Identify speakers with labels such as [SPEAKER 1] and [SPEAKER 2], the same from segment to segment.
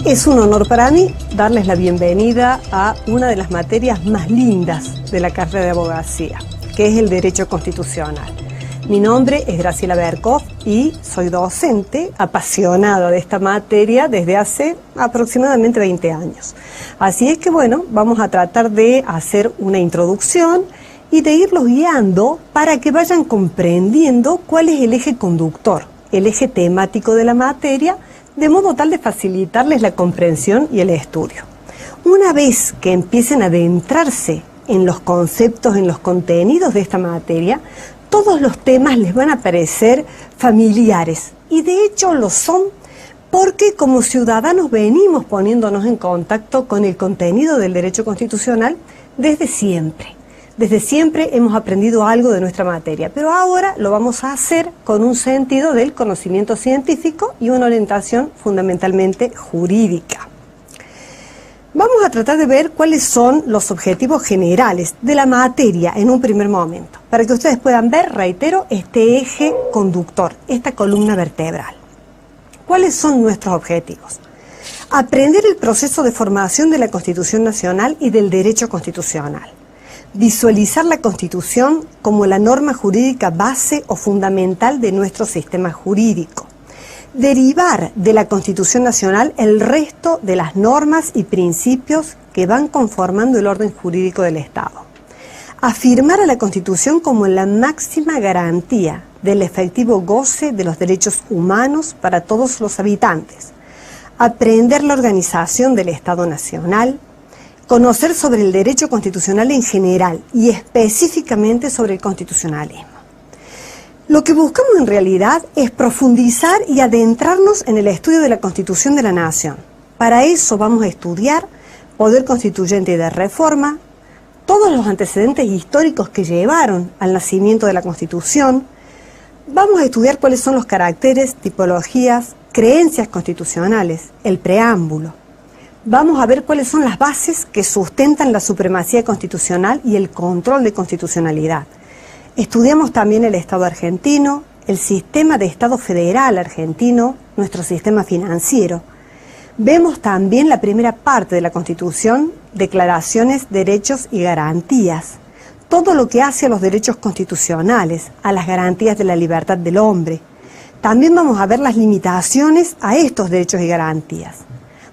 [SPEAKER 1] Es un honor para mí darles la bienvenida a una de las materias más lindas de la carrera de abogacía, que es el Derecho Constitucional. Mi nombre es Graciela Berkov y soy docente apasionada de esta materia desde hace aproximadamente 20 años. Así es que bueno, vamos a tratar de hacer una introducción y de irlos guiando para que vayan comprendiendo cuál es el eje conductor, el eje temático de la materia, de modo tal de facilitarles la comprensión y el estudio. Una vez que empiecen a adentrarse en los conceptos, en los contenidos de esta materia, todos los temas les van a parecer familiares, y de hecho lo son porque como ciudadanos venimos poniéndonos en contacto con el contenido del derecho constitucional desde siempre. Desde siempre hemos aprendido algo de nuestra materia, pero ahora lo vamos a hacer con un sentido del conocimiento científico y una orientación fundamentalmente jurídica. Vamos a tratar de ver cuáles son los objetivos generales de la materia en un primer momento, para que ustedes puedan ver, reitero, este eje conductor, esta columna vertebral. ¿Cuáles son nuestros objetivos? Aprender el proceso de formación de la Constitución Nacional y del derecho constitucional. Visualizar la Constitución como la norma jurídica base o fundamental de nuestro sistema jurídico. Derivar de la Constitución Nacional el resto de las normas y principios que van conformando el orden jurídico del Estado. Afirmar a la Constitución como la máxima garantía del efectivo goce de los derechos humanos para todos los habitantes. Aprender la organización del Estado Nacional. Conocer sobre el derecho constitucional en general y específicamente sobre el constitucionalismo. Lo que buscamos en realidad es profundizar y adentrarnos en el estudio de la Constitución de la Nación. Para eso vamos a estudiar poder constituyente y de reforma, todos los antecedentes históricos que llevaron al nacimiento de la Constitución. Vamos a estudiar cuáles son los caracteres, tipologías, creencias constitucionales, el preámbulo. Vamos a ver cuáles son las bases que sustentan la supremacía constitucional y el control de constitucionalidad. Estudiamos también el Estado argentino, el sistema de Estado federal argentino, nuestro sistema financiero. Vemos también la primera parte de la Constitución, declaraciones, derechos y garantías. Todo lo que hace a los derechos constitucionales, a las garantías de la libertad del hombre. También vamos a ver las limitaciones a estos derechos y garantías.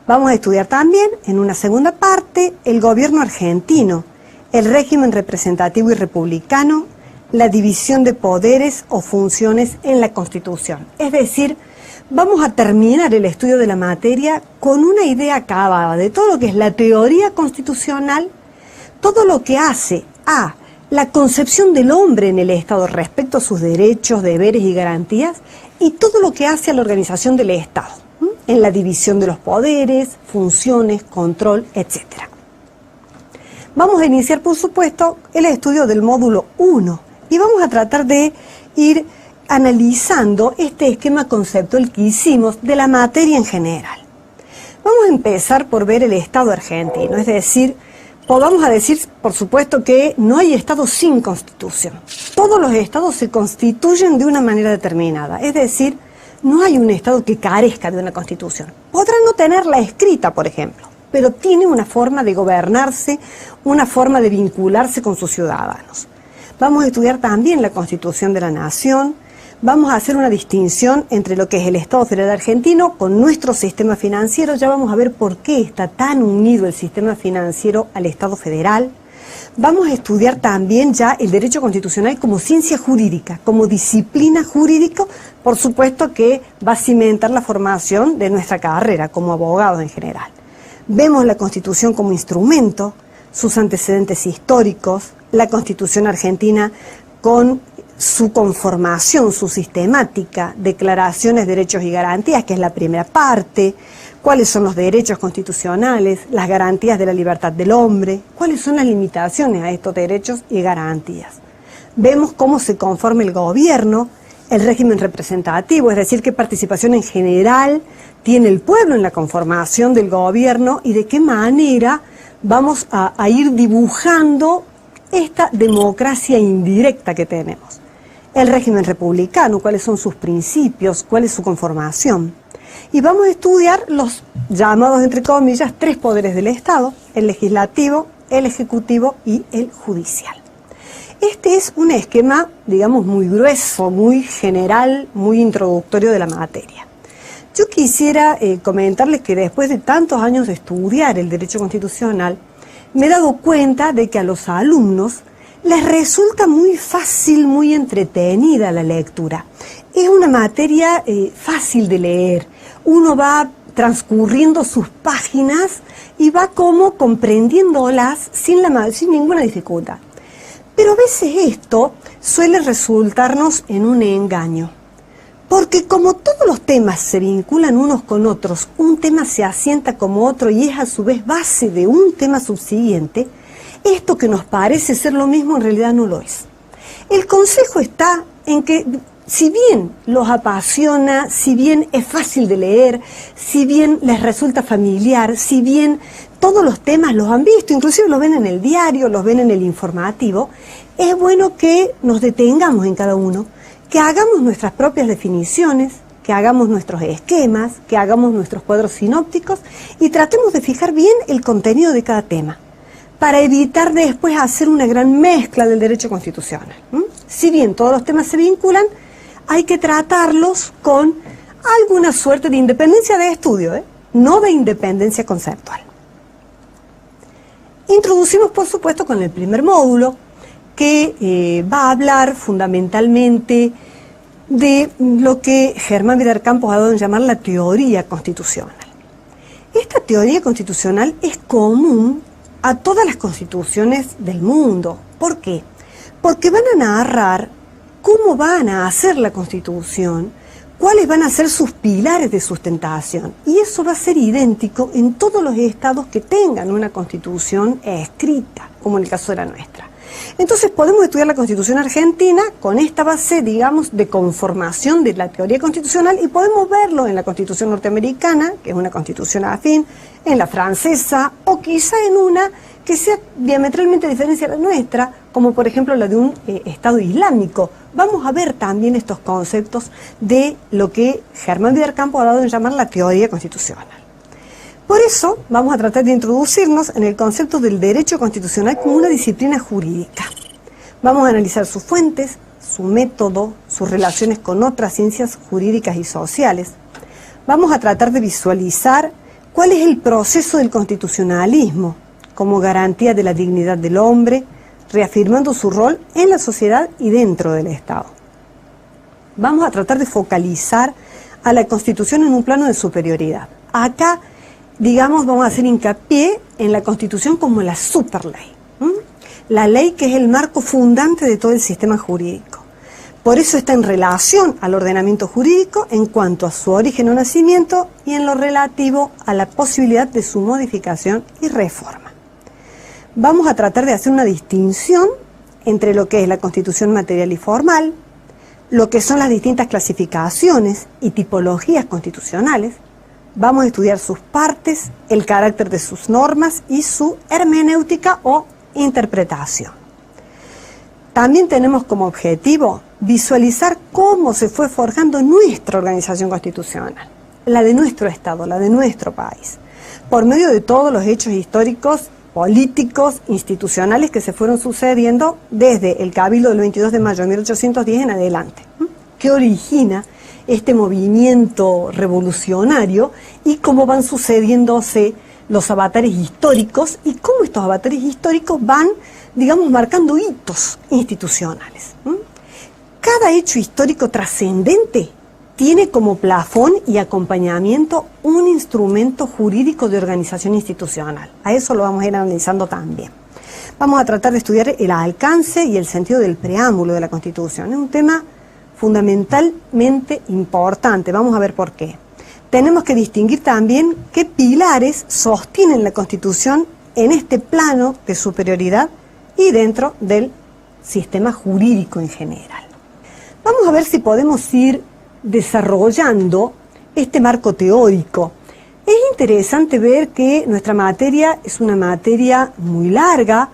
[SPEAKER 1] Vamos a estudiar también, en una segunda parte, el gobierno argentino, el régimen representativo y republicano, la división de poderes o funciones en la Constitución. Es decir, vamos a terminar el estudio de la materia con una idea acabada de todo lo que es la teoría constitucional, todo lo que hace a la concepción del hombre en el Estado respecto a sus derechos, deberes y garantías, y todo lo que hace a la organización del Estado, en la división de los poderes, funciones, control, etc. Vamos a iniciar, por supuesto, el estudio del módulo 1 y vamos a tratar de ir analizando este esquema conceptual que hicimos de la materia en general. Vamos a empezar por ver el Estado argentino, es decir, podamos decir, por supuesto, que no hay Estado sin Constitución. Todos los Estados se constituyen de una manera determinada, es decir, no hay un Estado que carezca de una Constitución. Podrá no tenerla escrita, por ejemplo, pero tiene una forma de gobernarse, una forma de vincularse con sus ciudadanos. Vamos a estudiar también la Constitución de la Nación, vamos a hacer una distinción entre lo que es el Estado Federal Argentino con nuestro sistema financiero. Ya vamos a ver por qué está tan unido el sistema financiero al Estado Federal. Vamos a estudiar también ya el derecho constitucional como ciencia jurídica, como disciplina jurídica, por supuesto que va a cimentar la formación de nuestra carrera como abogados en general. Vemos la Constitución como instrumento, sus antecedentes históricos, la Constitución argentina con su conformación, su sistemática, declaraciones, derechos y garantías, que es la primera parte, cuáles son los derechos constitucionales, las garantías de la libertad del hombre, cuáles son las limitaciones a estos derechos y garantías. Vemos cómo se conforma el gobierno, el régimen representativo, es decir, qué participación en general tiene el pueblo en la conformación del gobierno y de qué manera vamos a ir dibujando esta democracia indirecta que tenemos. El régimen republicano, cuáles son sus principios, cuál es su conformación. Y vamos a estudiar los llamados, entre comillas, tres poderes del Estado: el legislativo, el ejecutivo y el judicial. Este es un esquema, digamos, muy grueso, muy general, muy introductorio de la materia. Yo quisiera comentarles que después de tantos años de estudiar el derecho constitucional, me he dado cuenta de que a los alumnos les resulta muy fácil, muy entretenida la lectura. Es una materia fácil de leer. Uno va transcurriendo sus páginas y va como comprendiéndolas sin ninguna dificultad. Pero a veces esto suele resultarnos en un engaño. Porque como todos los temas se vinculan unos con otros, un tema se asienta como otro y es a su vez base de un tema subsiguiente, esto que nos parece ser lo mismo en realidad no lo es. El consejo está en que, si bien los apasiona, si bien es fácil de leer, si bien les resulta familiar, si bien todos los temas los han visto, inclusive los ven en el diario, los ven en el informativo, es bueno que nos detengamos en cada uno, que hagamos nuestras propias definiciones, que hagamos nuestros esquemas, que hagamos nuestros cuadros sinópticos y tratemos de fijar bien el contenido de cada tema, para evitar después hacer una gran mezcla del derecho constitucional. Si bien todos los temas se vinculan, hay que tratarlos con alguna suerte de independencia de estudio, no de independencia conceptual. Introducimos, por supuesto, con el primer módulo, que va a hablar fundamentalmente de lo que Germán Vidal Campos ha dado en llamar la teoría constitucional. Esta teoría constitucional es común a todas las constituciones del mundo. ¿Por qué? Porque van a narrar cómo van a hacer la Constitución, cuáles van a ser sus pilares de sustentación. Y eso va a ser idéntico en todos los estados que tengan una Constitución escrita, como en el caso de la nuestra. Entonces podemos estudiar la Constitución argentina con esta base, digamos, de conformación de la teoría constitucional, y podemos verlo en la Constitución norteamericana, que es una constitución afín, en la francesa, o quizá en una que sea diametralmente diferente a la nuestra, como por ejemplo la de un Estado islámico. Vamos a ver también estos conceptos de lo que Germán Vidal Campos ha dado en llamar la teoría constitucional. Por eso vamos a tratar de introducirnos en el concepto del derecho constitucional como una disciplina jurídica. Vamos a analizar sus fuentes, su método, sus relaciones con otras ciencias jurídicas y sociales. Vamos a tratar de visualizar cuál es el proceso del constitucionalismo como garantía de la dignidad del hombre, reafirmando su rol en la sociedad y dentro del Estado. Vamos a tratar de focalizar a la Constitución en un plano de superioridad. Acá, digamos, vamos a hacer hincapié en la Constitución como la superley, la ley que es el marco fundante de todo el sistema jurídico. Por eso está en relación al ordenamiento jurídico en cuanto a su origen o nacimiento y en lo relativo a la posibilidad de su modificación y reforma. Vamos a tratar de hacer una distinción entre lo que es la Constitución material y formal, lo que son las distintas clasificaciones y tipologías constitucionales. Vamos a estudiar sus partes, el carácter de sus normas y su hermenéutica o interpretación. También tenemos como objetivo visualizar cómo se fue forjando nuestra organización constitucional, la de nuestro Estado, la de nuestro país, por medio de todos los hechos históricos, políticos, institucionales que se fueron sucediendo desde el Cabildo del 22 de mayo de 1810 en adelante, que origina este movimiento revolucionario y cómo van sucediéndose los avatares históricos y cómo estos avatares históricos van, digamos, marcando hitos institucionales. Cada hecho histórico trascendente tiene como plafón y acompañamiento un instrumento jurídico de organización institucional. A eso lo vamos a ir analizando también. Vamos a tratar de estudiar el alcance y el sentido del preámbulo de la Constitución. Es un tema fundamentalmente importante. Vamos a ver por qué. Tenemos que distinguir también qué pilares sostienen la Constitución en este plano de superioridad y dentro del sistema jurídico en general. Vamos a ver si podemos ir desarrollando este marco teórico. Es interesante ver que nuestra materia es una materia muy larga,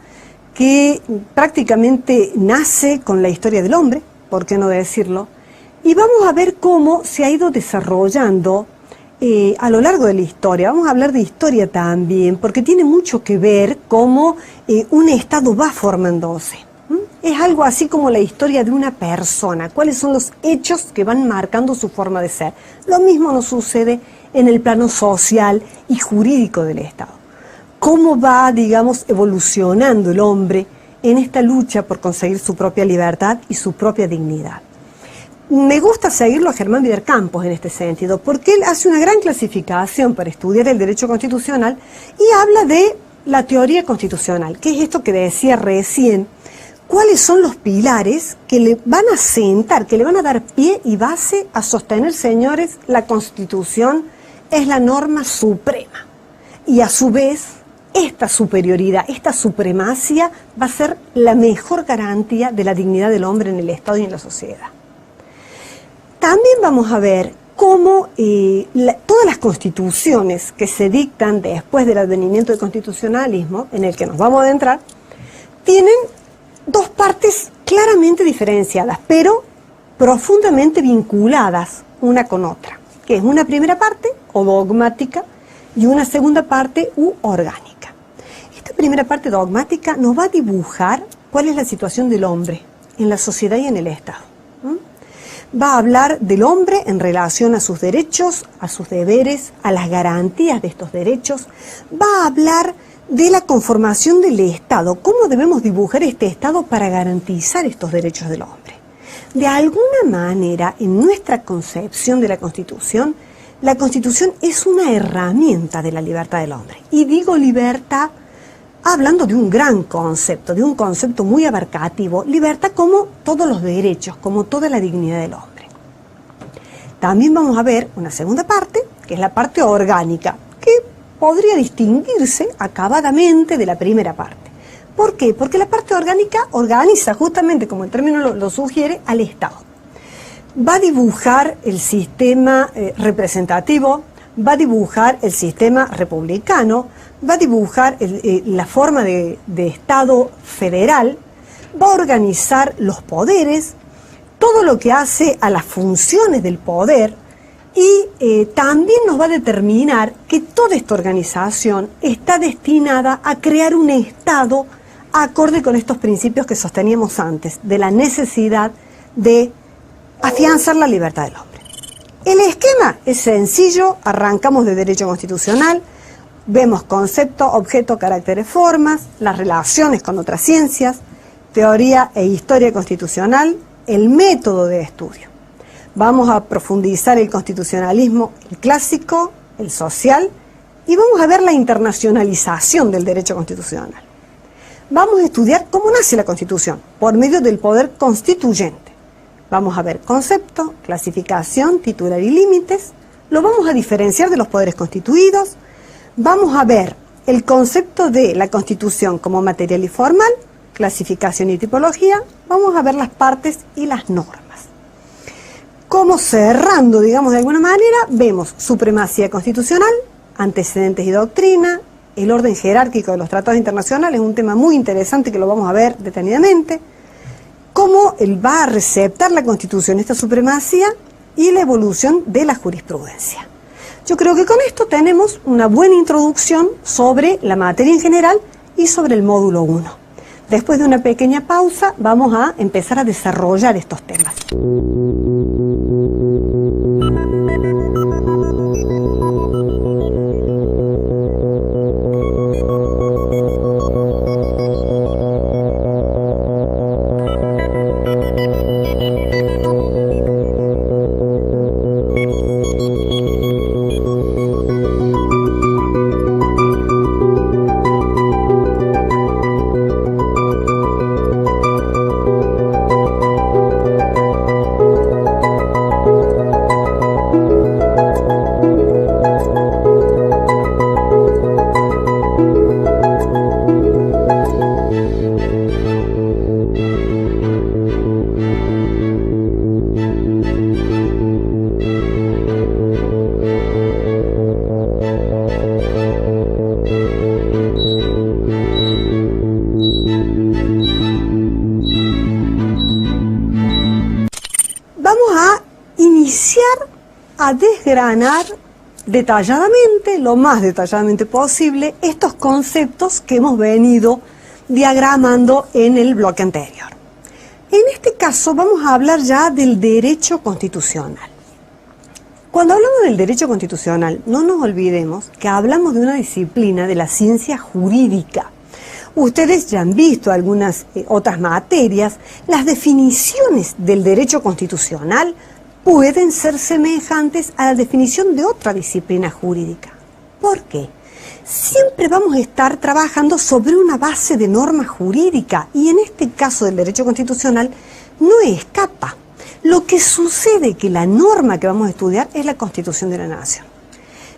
[SPEAKER 1] que prácticamente nace con la historia del hombre, ¿por qué no decirlo? Y vamos a ver cómo se ha ido desarrollando a lo largo de la historia. Vamos a hablar de historia también, porque tiene mucho que ver cómo un Estado va formándose. Es algo así como la historia de una persona, cuáles son los hechos que van marcando su forma de ser. Lo mismo nos sucede en el plano social y jurídico del Estado. Cómo va, digamos, evolucionando el hombre en esta lucha por conseguir su propia libertad y su propia dignidad. Me gusta seguirlo a Germán Vidercampos en este sentido, porque él hace una gran clasificación para estudiar el derecho constitucional y habla de la teoría constitucional, que es esto que decía recién, cuáles son los pilares que le van a sentar, que le van a dar pie y base a sostener, señores, la Constitución es la norma suprema. Y a su vez, esta superioridad, esta supremacía va a ser la mejor garantía de la dignidad del hombre en el Estado y en la sociedad. También vamos a ver cómo todas las constituciones que se dictan después del advenimiento del constitucionalismo, en el que nos vamos a adentrar, tienen dos partes claramente diferenciadas, pero profundamente vinculadas una con otra, que es una primera parte, o dogmática, y una segunda parte, u orgánica. Esta primera parte dogmática nos va a dibujar cuál es la situación del hombre en la sociedad y en el Estado. Va a hablar del hombre en relación a sus derechos, a sus deberes, a las garantías de estos derechos. Va a hablar de la conformación del Estado, cómo debemos dibujar este Estado para garantizar estos derechos del hombre. De alguna manera, en nuestra concepción de la Constitución es una herramienta de la libertad del hombre. Y digo libertad hablando de un gran concepto, de un concepto muy abarcativo, libertad como todos los derechos, como toda la dignidad del hombre. También vamos a ver una segunda parte, que es la parte orgánica, que podría distinguirse acabadamente de la primera parte. ¿Por qué? Porque la parte orgánica organiza, justamente como el término lo sugiere, al Estado. Va a dibujar el sistema representativo, va a dibujar el sistema republicano, va a dibujar la forma de Estado federal, va a organizar los poderes, todo lo que hace a las funciones del poder y también nos va a determinar que toda esta organización está destinada a crear un Estado acorde con estos principios que sosteníamos antes, de la necesidad de afianzar la libertad del hombre. El esquema es sencillo, arrancamos de derecho constitucional, vemos concepto, objeto, caracteres, formas, las relaciones con otras ciencias, teoría e historia constitucional, el método de estudio. Vamos a profundizar el constitucionalismo, el clásico, el social, y vamos a ver la internacionalización del derecho constitucional. Vamos a estudiar cómo nace la Constitución, por medio del poder constituyente. Vamos a ver concepto, clasificación, titular y límites, lo vamos a diferenciar de los poderes constituidos, vamos a ver el concepto de la Constitución como material y formal, clasificación y tipología, vamos a ver las partes y las normas. Como cerrando, digamos de alguna manera, vemos supremacía constitucional, antecedentes y doctrina, el orden jerárquico de los tratados internacionales, un tema muy interesante que lo vamos a ver detenidamente, cómo él va a receptar la Constitución, esta supremacía, y la evolución de la jurisprudencia. Yo creo que con esto tenemos una buena introducción sobre la materia en general y sobre el módulo 1. Después de una pequeña pausa, vamos a empezar a desarrollar estos temas. desgranar detalladamente, lo más detalladamente posible, estos conceptos que hemos venido diagramando en el bloque anterior. En este caso vamos a hablar ya del derecho constitucional. Cuando hablamos del derecho constitucional, no nos olvidemos que hablamos de una disciplina de la ciencia jurídica. Ustedes ya han visto algunas otras materias, las definiciones del derecho constitucional pueden ser semejantes a la definición de otra disciplina jurídica. ¿Por qué? Siempre vamos a estar trabajando sobre una base de norma jurídica y en este caso del derecho constitucional no escapa. Lo que sucede es que la norma que vamos a estudiar es la Constitución de la Nación.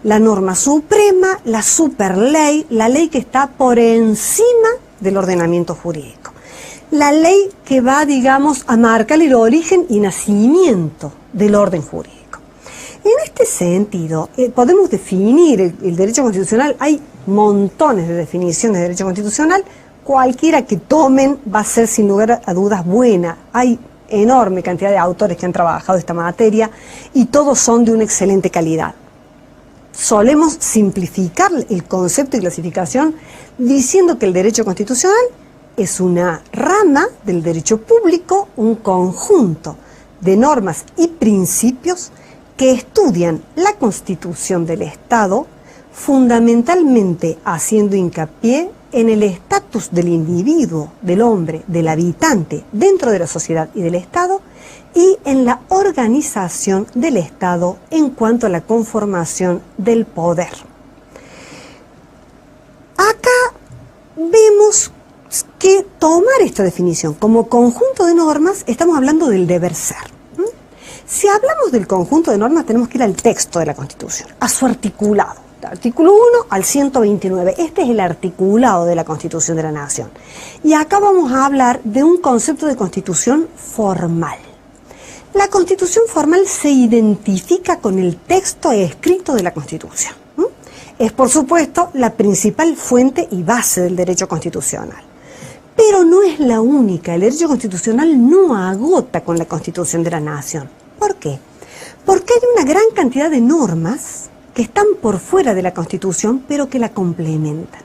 [SPEAKER 1] La norma suprema, la superley, la ley que está por encima del ordenamiento jurídico. La ley que va, digamos, a marcar el origen y nacimiento del orden jurídico. En este sentido, podemos definir el derecho constitucional. Hay montones de definiciones de derecho constitucional. Cualquiera que tomen va a ser sin lugar a dudas buena. Hay enorme cantidad de autores que han trabajado esta materia y todos son de una excelente calidad. Solemos simplificar el concepto y clasificación diciendo que el derecho constitucional es una rama del derecho público, un conjunto de normas y principios que estudian la constitución del Estado, fundamentalmente haciendo hincapié en el estatus del individuo, del hombre, del habitante dentro de la sociedad y del Estado, y en la organización del Estado en cuanto a la conformación del poder. Acá vemos que tomar esta definición como conjunto de normas, estamos hablando del deber ser. Si hablamos del conjunto de normas, tenemos que ir al texto de la Constitución, a su articulado. Artículo 1 al 129. Este es el articulado de la Constitución de la Nación. Y acá vamos a hablar de un concepto de constitución formal. La constitución formal se identifica con el texto escrito de la Constitución. Es, por supuesto, la principal fuente y base del derecho constitucional. Pero no es la única. El derecho constitucional no agota con la Constitución de la Nación. ¿Por qué? Porque hay una gran cantidad de normas que están por fuera de la Constitución, pero que la complementan.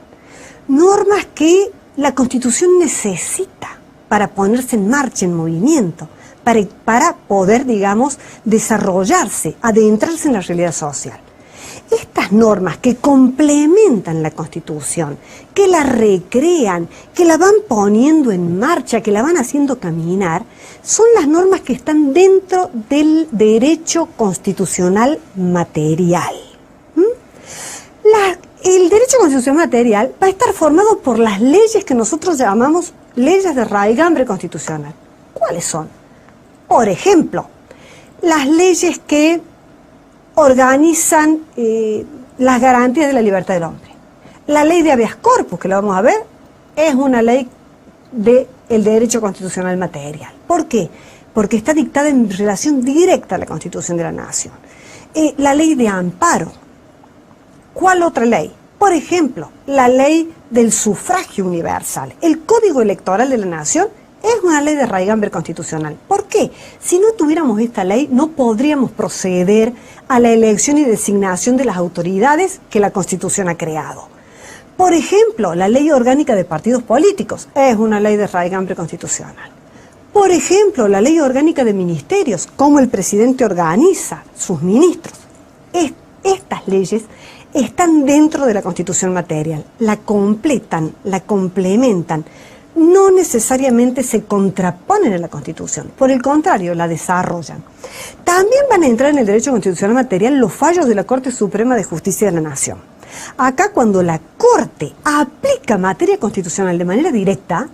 [SPEAKER 1] Normas que la Constitución necesita para ponerse en marcha, en movimiento, para poder, digamos, desarrollarse, adentrarse en la realidad social. Estas normas que complementan la Constitución, que la recrean, que la van poniendo en marcha, que la van haciendo caminar, son las normas que están dentro del derecho constitucional material. El derecho constitucional material va a estar formado por las leyes que nosotros llamamos leyes de raigambre constitucional. ¿Cuáles son? Por ejemplo, las leyes que organizan las garantías de la libertad del hombre. La ley de habeas corpus, que la vamos a ver, es una ley del derecho constitucional material. ¿Por qué? Porque está dictada en relación directa a la Constitución de la Nación. La ley de amparo. ¿Cuál otra ley? Por ejemplo, la ley del sufragio universal. El Código Electoral de la Nación es una ley de raigambre constitucional. ¿Por qué? Si no tuviéramos esta ley, no podríamos proceder a la elección y designación de las autoridades que la Constitución ha creado. Por ejemplo, la Ley Orgánica de Partidos Políticos es una ley de raigambre constitucional. Por ejemplo, la Ley Orgánica de Ministerios, cómo el presidente organiza sus ministros. Estas leyes están dentro de la Constitución material, la completan, la complementan, no necesariamente se contraponen a la Constitución, por el contrario, la desarrollan. También van a entrar en el derecho constitucional material los fallos de la Corte Suprema de Justicia de la Nación. Acá, cuando la Corte aplica materia constitucional de manera directa,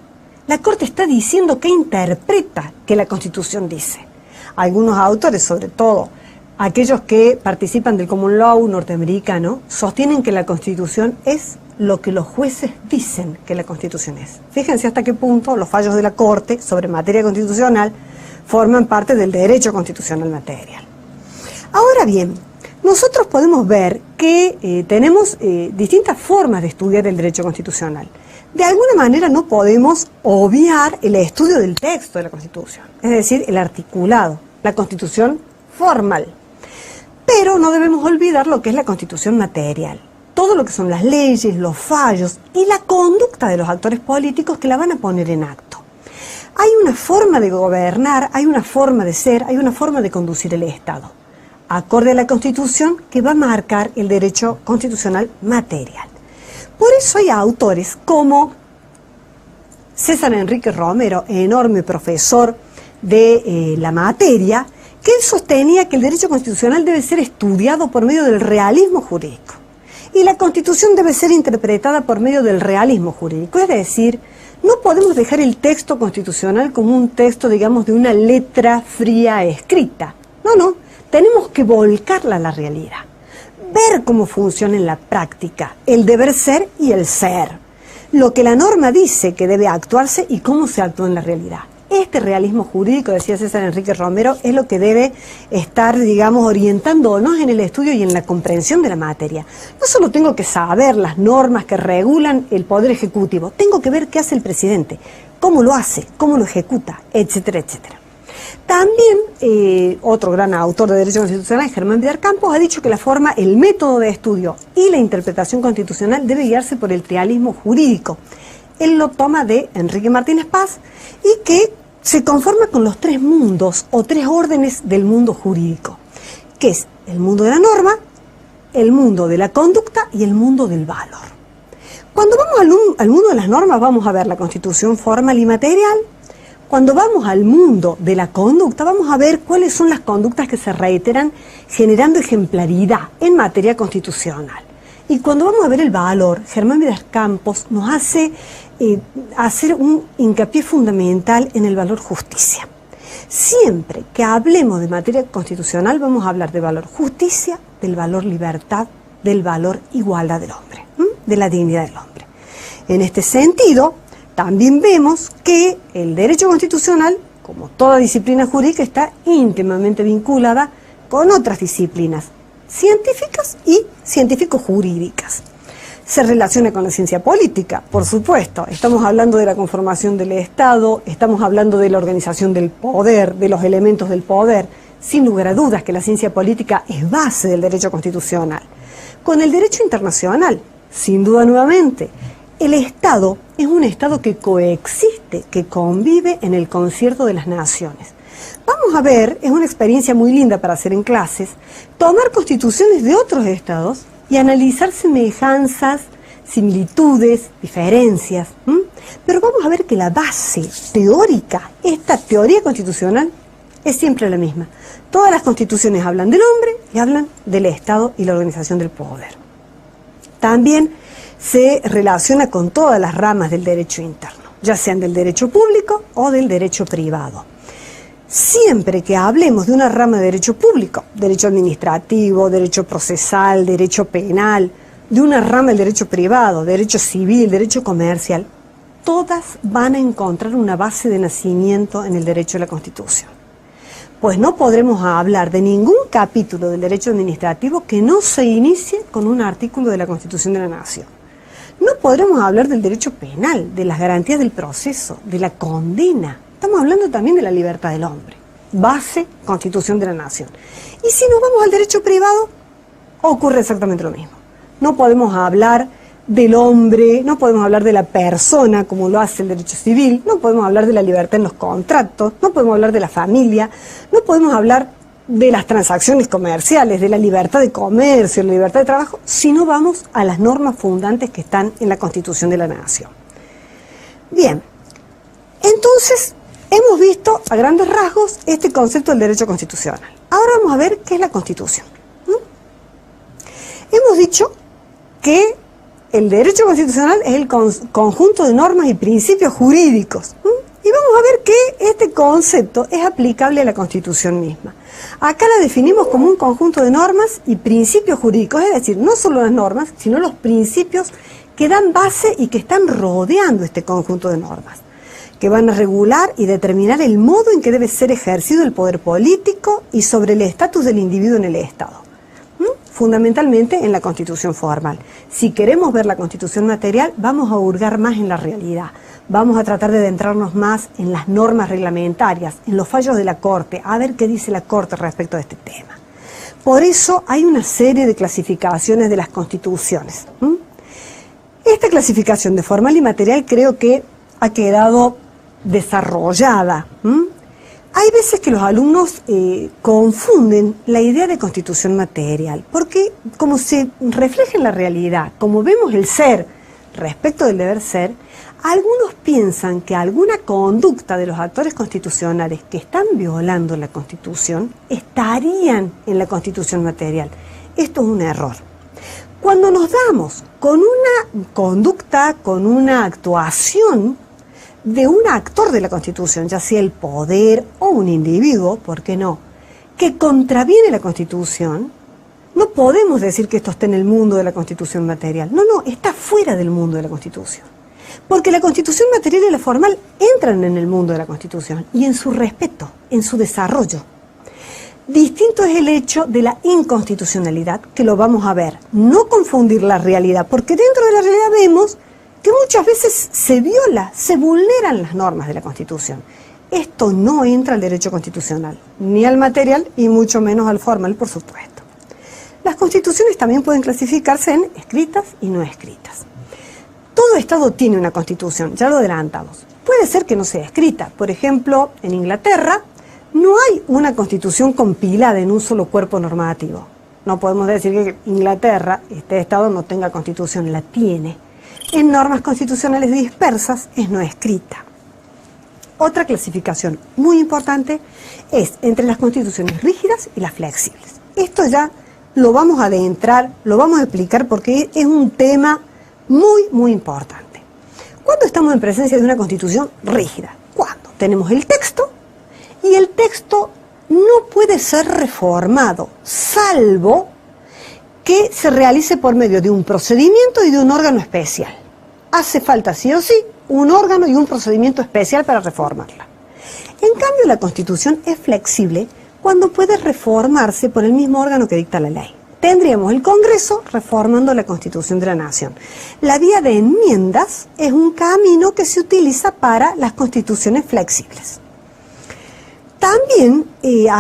[SPEAKER 1] la Corte está diciendo que interpreta que la Constitución dice. Algunos autores, sobre todo aquellos que participan del common law norteamericano, sostienen que la Constitución es lo que los jueces dicen que la Constitución es. Fíjense hasta qué punto los fallos de la Corte sobre materia constitucional forman parte del derecho constitucional material. Ahora bien, nosotros podemos ver que tenemos distintas formas de estudiar el derecho constitucional. De alguna manera no podemos obviar el estudio del texto de la Constitución, es decir, el articulado, la Constitución formal. Pero no debemos olvidar lo que es la Constitución material. Todo lo que son las leyes, los fallos y la conducta de los actores políticos que la van a poner en acto. Hay una forma de gobernar, hay una forma de ser, hay una forma de conducir el Estado, acorde a la Constitución que va a marcar el derecho constitucional material. Por eso hay autores como César Enrique Romero, enorme profesor de la materia, que él sostenía que el derecho constitucional debe ser estudiado por medio del realismo jurídico. Y la Constitución debe ser interpretada por medio del realismo jurídico, es decir, no podemos dejar el texto constitucional como un texto, digamos, de una letra fría escrita. No, tenemos que volcarla a la realidad, ver cómo funciona en la práctica el deber ser y el ser, lo que la norma dice que debe actuarse y cómo se actúa en la realidad. Este realismo jurídico, decía César Enrique Romero, es lo que debe estar, digamos, orientándonos en el estudio y en la comprensión de la materia. No solo tengo que saber las normas que regulan el Poder Ejecutivo, tengo que ver qué hace el presidente, cómo lo hace, cómo lo ejecuta, etcétera, etcétera. También otro gran autor de Derecho Constitucional, Germán Vidal Campos, ha dicho que la forma, el método de estudio y la interpretación constitucional debe guiarse por el realismo jurídico. Él lo toma de Enrique Martínez Paz y que se conforma con los tres mundos o tres órdenes del mundo jurídico, que es el mundo de la norma, el mundo de la conducta y el mundo del valor. Cuando vamos al mundo de las normas vamos a ver la Constitución formal y material. Cuando vamos al mundo de la conducta vamos a ver cuáles son las conductas que se reiteran generando ejemplaridad en materia constitucional. Y cuando vamos a ver el valor, Germán Vidal Campos nos hace hacer un hincapié fundamental en el valor justicia. Siempre que hablemos de materia constitucional vamos a hablar de valor justicia, del valor libertad, del valor igualdad del hombre, de la dignidad del hombre. En este sentido, también vemos que el derecho constitucional, como toda disciplina jurídica, está íntimamente vinculada con otras disciplinas científicas y científico-jurídicas. Se relaciona con la ciencia política, por supuesto. Estamos hablando de la conformación del Estado, estamos hablando de la organización del poder, de los elementos del poder. Sin lugar a dudas que la ciencia política es base del derecho constitucional. Con el derecho internacional, sin duda nuevamente, el Estado es un Estado que coexiste, que convive en el concierto de las naciones. Vamos a ver, es una experiencia muy linda para hacer en clases, tomar constituciones de otros estados y analizar semejanzas, similitudes, diferencias. Pero vamos a ver que la base teórica, esta teoría constitucional, es siempre la misma. Todas las constituciones hablan del hombre y hablan del Estado y la organización del poder. También se relaciona con todas las ramas del derecho interno, ya sean del derecho público o del derecho privado. Siempre que hablemos de una rama de derecho público, derecho administrativo, derecho procesal, derecho penal, de una rama del derecho privado, derecho civil, derecho comercial, todas van a encontrar una base de nacimiento en el derecho de la Constitución. Pues no podremos hablar de ningún capítulo del derecho administrativo que no se inicie con un artículo de la Constitución de la Nación. No podremos hablar del derecho penal, de las garantías del proceso, de la condena. Estamos hablando también de la libertad del hombre, base, Constitución de la Nación. Y si nos vamos al derecho privado, ocurre exactamente lo mismo. No podemos hablar del hombre, no podemos hablar de la persona como lo hace el derecho civil, no podemos hablar de la libertad en los contratos, no podemos hablar de la familia, no podemos hablar de las transacciones comerciales, de la libertad de comercio, la libertad de trabajo, si no vamos a las normas fundantes que están en la Constitución de la Nación. Bien, entonces hemos visto a grandes rasgos este concepto del derecho constitucional. Ahora vamos a ver qué es la Constitución. Hemos dicho que el derecho constitucional es el conjunto de normas y principios jurídicos. Y vamos a ver que este concepto es aplicable a la Constitución misma. Acá la definimos como un conjunto de normas y principios jurídicos, es decir, no solo las normas, sino los principios que dan base y que están rodeando este conjunto de normas, que van a regular y determinar el modo en que debe ser ejercido el poder político y sobre el estatus del individuo en el Estado. Fundamentalmente en la Constitución formal. Si queremos ver la Constitución material, vamos a hurgar más en la realidad. Vamos a tratar de adentrarnos más en las normas reglamentarias, en los fallos de la Corte, a ver qué dice la Corte respecto de este tema. Por eso hay una serie de clasificaciones de las constituciones. Esta clasificación de formal y material creo que ha quedado desarrollada. Hay veces que los alumnos confunden la idea de constitución material, porque como se refleja en la realidad, como vemos el ser respecto del deber ser, algunos piensan que alguna conducta de los actores constitucionales que están violando la Constitución estarían en la Constitución material. Esto es un error. Cuando nos damos con una conducta, con una actuación de un actor de la Constitución, ya sea el poder o un individuo, ¿por qué no?, que contraviene la Constitución, no podemos decir que esto esté en el mundo de la Constitución material. No, está fuera del mundo de la Constitución. Porque la Constitución material y la formal entran en el mundo de la Constitución y en su respeto, en su desarrollo. Distinto es el hecho de la inconstitucionalidad, que lo vamos a ver. No confundir la realidad, porque dentro de la realidad vemos que muchas veces se viola, se vulneran las normas de la Constitución. Esto no entra al derecho constitucional, ni al material y mucho menos al formal, por supuesto. Las constituciones también pueden clasificarse en escritas y no escritas. Todo Estado tiene una constitución, ya lo adelantamos. Puede ser que no sea escrita. Por ejemplo, en Inglaterra no hay una constitución compilada en un solo cuerpo normativo. No podemos decir que Inglaterra, este Estado, no tenga constitución, la tiene. En normas constitucionales dispersas es no escrita. Otra clasificación muy importante es entre las constituciones rígidas y las flexibles. Esto ya lo vamos a adentrar, lo vamos a explicar porque es un tema muy importante. ¿Cuándo estamos en presencia de una constitución rígida? Cuando tenemos el texto y el texto no puede ser reformado, salvo que se realice por medio de un procedimiento y de un órgano especial. Hace falta sí o sí un órgano y un procedimiento especial para reformarla. En cambio, la Constitución es flexible cuando puede reformarse por el mismo órgano que dicta la ley. Tendríamos el Congreso reformando la Constitución de la Nación. La vía de enmiendas es un camino que se utiliza para las constituciones flexibles. También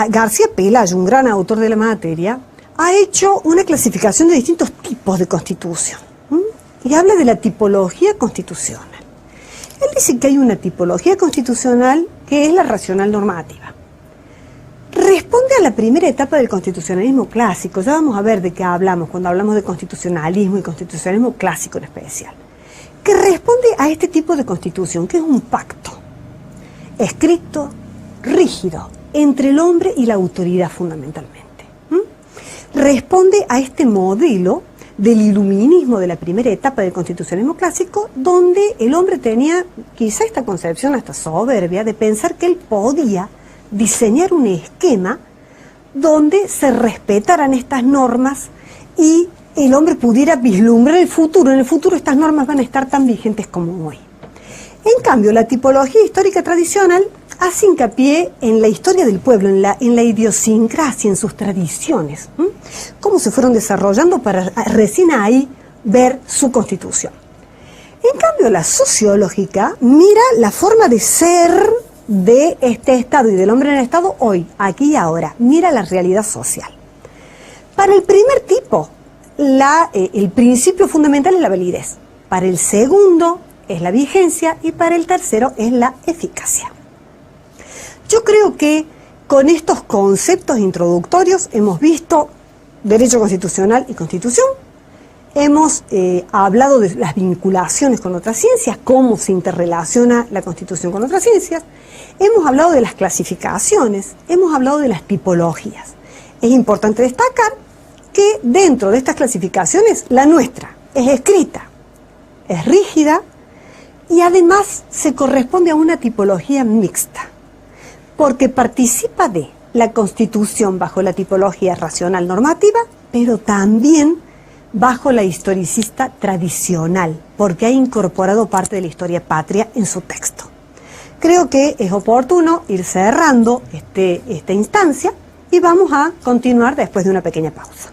[SPEAKER 1] García Pelayo, un gran autor de la materia, ha hecho una clasificación de distintos tipos de constitución y habla de la tipología constitucional. Él dice que hay una tipología constitucional que es la racional normativa. Responde a la primera etapa del constitucionalismo clásico. Ya vamos a ver de qué hablamos cuando hablamos de constitucionalismo y constitucionalismo clásico en especial. Que responde a este tipo de constitución, que es un pacto escrito, rígido, entre el hombre y la autoridad fundamentalmente. Responde a este modelo del iluminismo de la primera etapa del constitucionalismo clásico, donde el hombre tenía quizá esta concepción hasta soberbia de pensar que él podía diseñar un esquema donde se respetaran estas normas y el hombre pudiera vislumbrar el futuro. En el futuro estas normas van a estar tan vigentes como hoy. En cambio, la tipología histórica tradicional hace hincapié en la historia del pueblo, en la idiosincrasia, en sus tradiciones, cómo se fueron desarrollando para recién ahí ver su constitución. En cambio, la sociológica mira la forma de ser de este Estado y del hombre en el Estado hoy, aquí y ahora, mira la realidad social. Para el primer tipo, el principio fundamental es la validez. Para el segundo es la vigencia y para el tercero es la eficacia. Yo creo que con estos conceptos introductorios hemos visto derecho constitucional y constitución, hemos hablado de las vinculaciones con otras ciencias, cómo se interrelaciona la Constitución con otras ciencias, hemos hablado de las clasificaciones, hemos hablado de las tipologías. Es importante destacar que dentro de estas clasificaciones, la nuestra es escrita, es rígida y además se corresponde a una tipología mixta, porque participa de la Constitución bajo la tipología racional normativa, pero también bajo la historicista tradicional, porque ha incorporado parte de la historia patria en su texto. Creo que es oportuno ir cerrando esta instancia y vamos a continuar después de una pequeña pausa.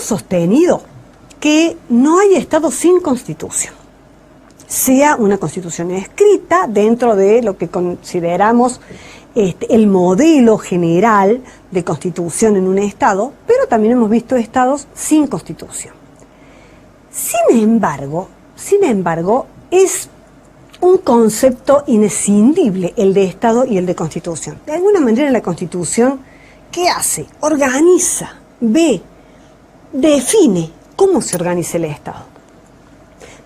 [SPEAKER 1] sostenido que no hay Estado sin Constitución, sea una Constitución escrita dentro de lo que consideramos el modelo general de Constitución en un Estado, pero también hemos visto Estados sin Constitución. Sin embargo, es un concepto inescindible el de Estado y el de Constitución. De alguna manera la Constitución, ¿qué hace? Organiza, ve, define cómo se organiza el Estado.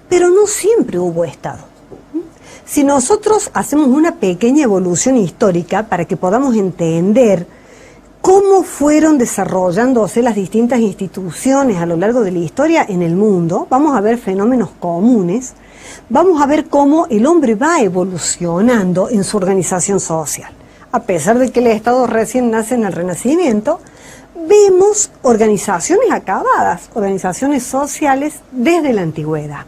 [SPEAKER 1] Pero no siempre hubo Estado. Si nosotros hacemos una pequeña evolución histórica para que podamos entender cómo fueron desarrollándose las distintas instituciones a lo largo de la historia en el mundo, vamos a ver fenómenos comunes, vamos a ver cómo el hombre va evolucionando en su organización social. A pesar de que el Estado recién nace en el Renacimiento, vemos organizaciones acabadas, organizaciones sociales desde la antigüedad.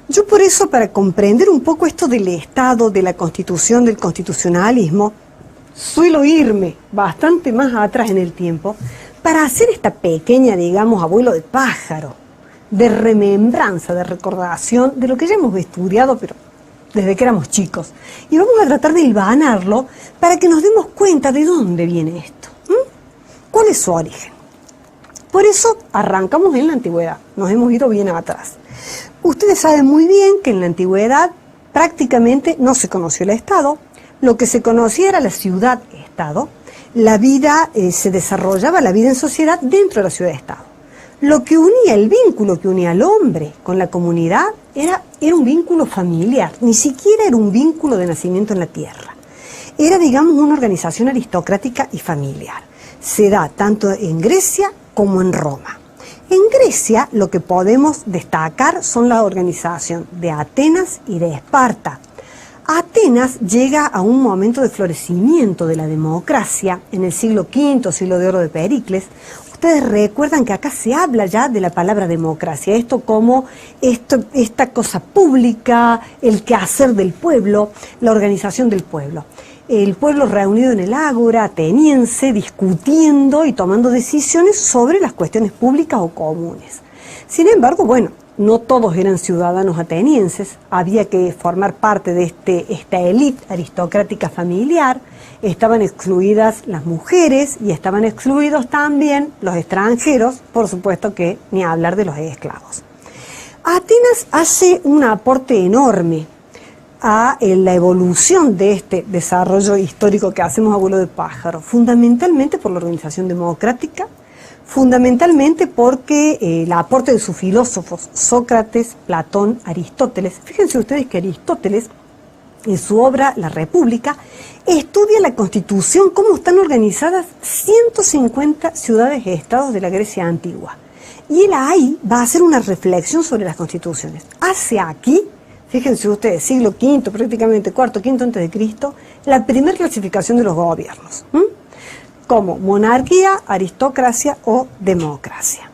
[SPEAKER 1] Yo por eso, para comprender un poco esto del Estado, de la Constitución, del constitucionalismo, suelo irme bastante más atrás en el tiempo para hacer esta pequeña, digamos, abuelo de pájaro, de remembranza, de recordación de lo que ya hemos estudiado, pero desde que éramos chicos. Y vamos a tratar de hilvanarlo para que nos demos cuenta de dónde viene esto. ¿Cuál es su origen? Por eso arrancamos en la antigüedad, nos hemos ido bien atrás. Ustedes saben muy bien que en la antigüedad prácticamente no se conoció el Estado, lo que se conocía era la ciudad-Estado, la vida se desarrollaba, la vida en sociedad dentro de la ciudad-Estado. Lo que unía, el vínculo que unía al hombre con la comunidad era un vínculo familiar, ni siquiera era un vínculo de nacimiento en la tierra. Era, digamos, una organización aristocrática y familiar. Se da tanto en Grecia como en Roma. En Grecia lo que podemos destacar son la organización de Atenas y de Esparta. Atenas llega a un momento de florecimiento de la democracia en el siglo V, siglo de oro de Pericles. Ustedes recuerdan que acá se habla ya de la palabra democracia, esto como esta cosa pública, el quehacer del pueblo, la organización del pueblo. El pueblo reunido en el ágora ateniense, discutiendo y tomando decisiones sobre las cuestiones públicas o comunes. Sin embargo, bueno, no todos eran ciudadanos atenienses, había que formar parte de esta élite aristocrática familiar, estaban excluidas las mujeres y estaban excluidos también los extranjeros, por supuesto que ni hablar de los esclavos. Atenas hace un aporte enorme a la evolución de este desarrollo histórico que hacemos a vuelo de pájaro, fundamentalmente por la organización democrática, fundamentalmente porque el aporte de sus filósofos, Sócrates, Platón, Aristóteles. Fíjense ustedes que Aristóteles, en su obra La República, estudia la Constitución, cómo están organizadas 150 ciudades-estados de la Grecia antigua. Y él ahí va a hacer una reflexión sobre las constituciones. Hace aquí, fíjense ustedes, siglo V, prácticamente cuarto, quinto antes de Cristo, la primera clasificación de los gobiernos, como monarquía, aristocracia o democracia.